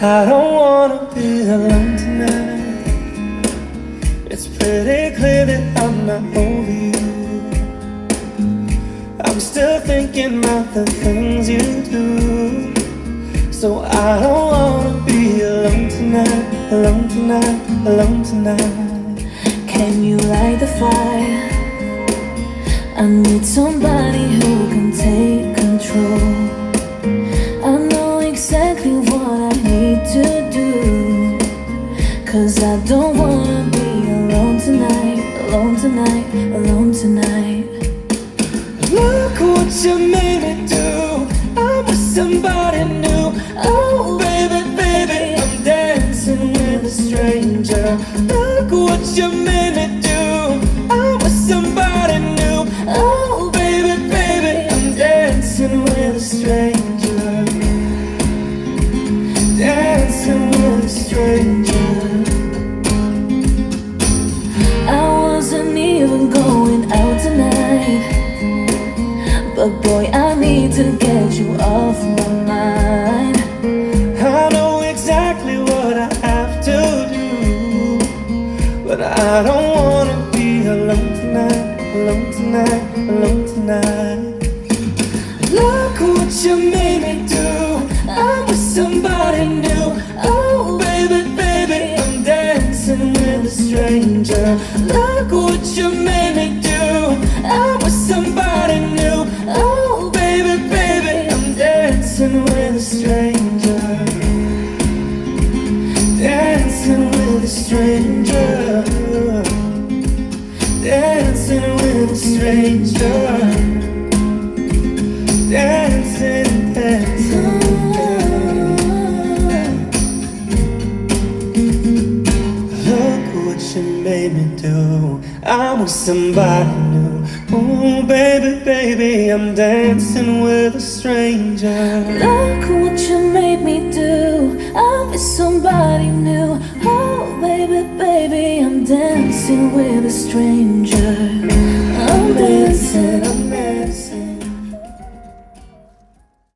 I don't wanna be alone tonight. It's pretty clear that I'm not over you. I'm still thinking about the things you do. So I don't wanna be alone tonight, alone tonight, alone tonight. Can you light the fire? I need somebody who can take control. I know exactly what I need to do, 'cause I don't wanna be alone tonight, alone tonight, alone tonight. Look what you made me do. I'm with somebody new. Oh baby, baby, I'm dancing with a stranger. Look what you made me do. I'm with somebody new. Oh baby, baby, I'm dancing with a stranger. Dancing with a stranger. I wasn't even going out tonight, but boy, I need to get you off my mind. I know exactly what I have to do, but I don't wanna be alone tonight, alone tonight, alone tonight. Look what you made me do. I'm with somebody new. Oh baby, baby, I'm dancing with a stranger. Look what you made me do. I'm with somebody new. Oh baby, baby, I'm dancing with a stranger. Dancing with a stranger. Dancing with a stranger. Dancing, dancing. Look what you made me do. I'm with somebody new. Oh baby, baby, I'm dancing with a stranger. Look what you made me do. I'm with somebody new. Oh baby, baby, I'm dancing with a stranger. I'm dancing, I'm